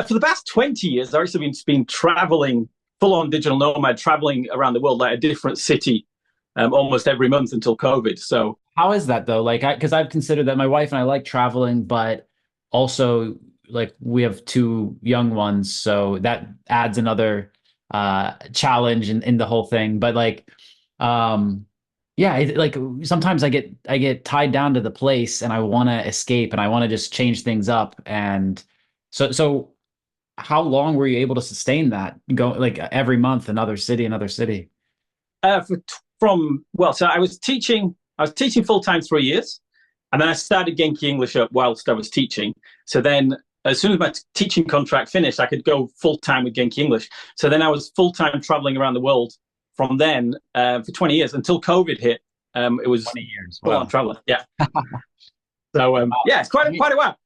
For the past 20 years, I've actually been traveling, full on digital nomad, traveling around the world, like a different city almost every month until COVID. So, How is that though? Like, because I've considered that my wife and I like traveling, but also like we have two young ones, so that adds another challenge in the whole thing. But like, um, yeah, like sometimes I get tied down to the place and I want to escape and I want to just change things up. And so how long were you able to sustain that? Go like every month, another city, another city. so I was teaching full time 3 years, and then I started Genki English up whilst I was teaching. So then, as soon as my teaching contract finished, I could go full time with Genki English. So then I was full time traveling around the world from then for 20 years until COVID hit. It was 20 years. full on Wow. traveler. Yeah. So yeah, it's quite a while.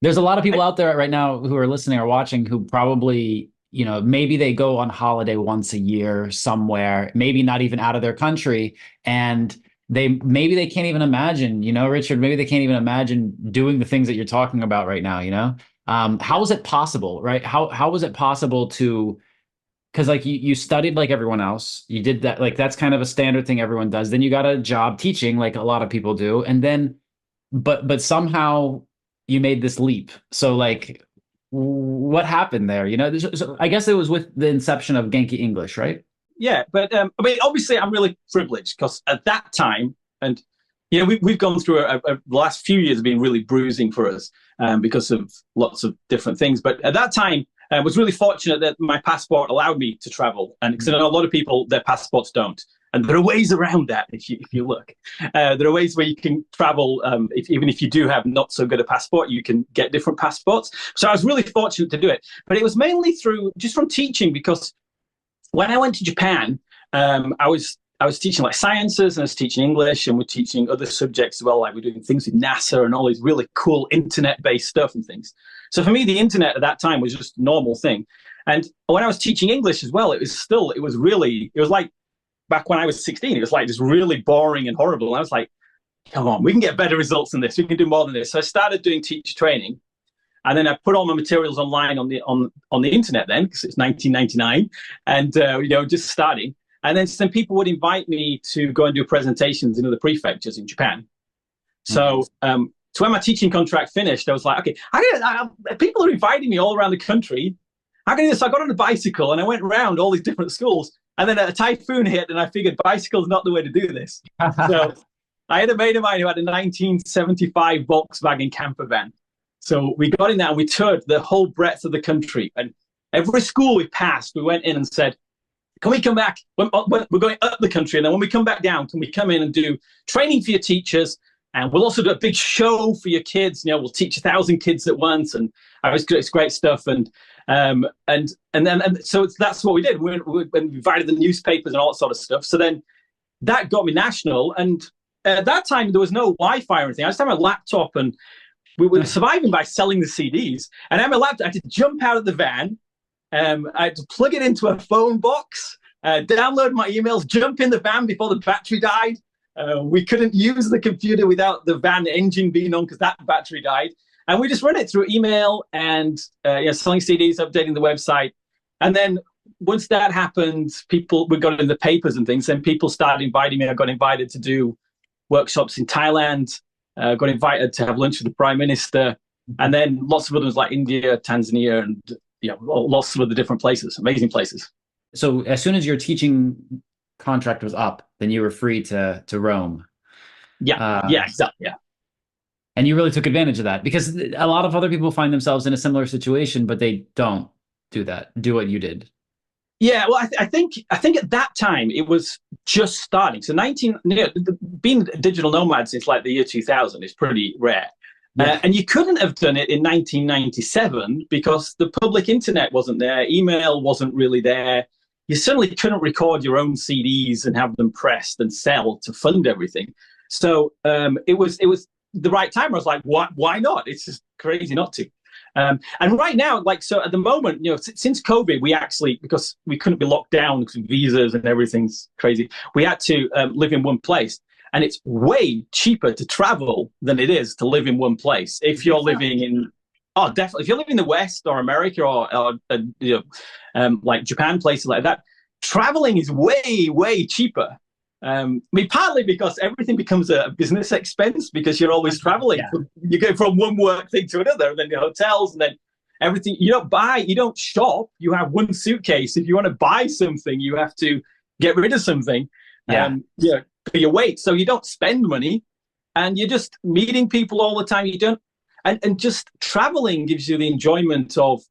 There's a lot of people out there right now who are listening or watching who probably, maybe they go on holiday once a year somewhere, maybe not even out of their country, and maybe they can't even imagine, Richard, maybe they can't even imagine doing the things that you're talking about right now. How Yeah. is it possible, right? How was it possible to, because like you studied like everyone else, you did that, like that's kind of a standard thing everyone does. Then you got a job teaching like a lot of people do, and then but somehow you made this leap. So like what happened there? So I guess it was with the inception of Genki English, right? Yeah, but I mean, obviously, I'm really privileged because at that time, and we've gone through the last few years have been really bruising for us because of lots of different things. But at that time, I was really fortunate that my passport allowed me to travel, and because I know a lot of people their passports don't, and there are ways around that if you look. There are ways where you can travel, even if you do have not so good a passport, you can get different passports. So I was really fortunate to do it, but it was mainly through just from teaching because when I went to Japan, I was teaching like sciences and I was teaching English and we're teaching other subjects as well. Like we're doing things with NASA and all these really cool internet-based stuff and things. So for me, the internet at that time was just a normal thing. And when I was teaching English as well, it was like back when I was 16, it was like just really boring and horrible. And I was like, come on, we can get better results than this. We can do more than this. So I started doing teacher training. And then I put all my materials online on the internet then because it's 1999, and just starting. And then some people would invite me to go and do presentations in other prefectures in Japan. Mhm. So when my teaching contract finished, I was like, okay, people are inviting me all around the country. How can I do this? So I got on a bicycle and I went around all these different schools. And then a typhoon hit, and I figured bicycle's not the way to do this. So I had a mate of mine who had a 1975 Volkswagen camper van. So we got in there and we toured the whole breadth of the country. And every school we passed, we went in and said, can we come back? We're going up the country. And then when we come back down, can we come in and do training for your teachers? And we'll also do a big show for your kids. We'll teach 1,000 kids at once. And it's great stuff. So that's what we did. We invited the newspapers and all that sort of stuff. So then that got me national. And at that time, there was no Wi-Fi or anything. I just had my laptop and we were surviving by selling the CDs. And I had my laptop. I had to jump out of the van. I had to plug it into a phone box, download my emails, jump in the van before the battery died. We couldn't use the computer without the van engine being on because that battery died. And we just run it through email and selling CDs, updating the website. And then once that happened, we got in the papers and things. Then people started inviting me. I got invited to do workshops in Thailand. Got invited to have lunch with the Prime Minister, and then lots of others like India, Tanzania, and lots of other different places, amazing places. So as soon as your teaching contract was up, then you were free to roam. Yeah, Uh, yeah, exactly. Yeah, and you really took advantage of that because a lot of other people find themselves in a similar situation, but they don't do what you did. yeah. Well, I think at that time it was just starting. So being digital nomad since like the year 2000 is pretty rare. Yeah. And you couldn't have done it in 1997 because the public internet wasn't there, email wasn't really there. You certainly couldn't record your own CDs and have them pressed and sell to fund everything. So it was the right time. I was like, why not? It's just crazy not to. And right now, like so, at the moment, since COVID, we actually because we couldn't be locked down because of visas and everything's crazy, we had to live in one place. And it's way cheaper to travel than it is to live in one place if you're living in. Oh, definitely. If you live in the West or America or like Japan, places like that, traveling is way, way cheaper. I mean, partly because everything becomes a business expense because you're always traveling. Yeah. You go from one work thing to another, and then the hotels, and then everything. You don't buy, you don't shop. You have one suitcase. If you want to buy something, you have to get rid of something. Yeah. Yeah, for your weight. So you don't spend money, and you're just meeting people all the time. You don't, and just traveling gives you the enjoyment of,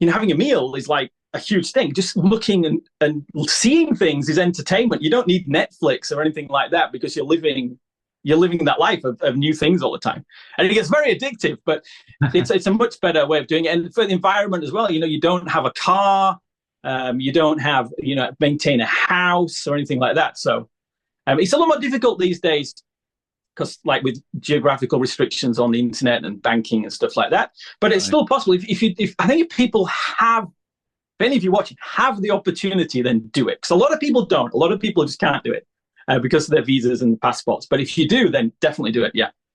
having a meal is like a huge thing. Just looking and seeing things is entertainment. You don't need Netflix or anything like that because you're living that life of new things all the time. And it gets very addictive, but it's a much better way of doing it. And for the environment as well, you don't have a car, you don't have, maintain a house or anything like that. So it's a lot more difficult these days because like with geographical restrictions on the internet and banking and stuff like that. But it's still possible. If I think if people have, if any of you watching have the opportunity, then do it. Because a lot of people don't. A lot of people just can't do it because of their visas and passports. But if you do, then definitely do it. Yeah.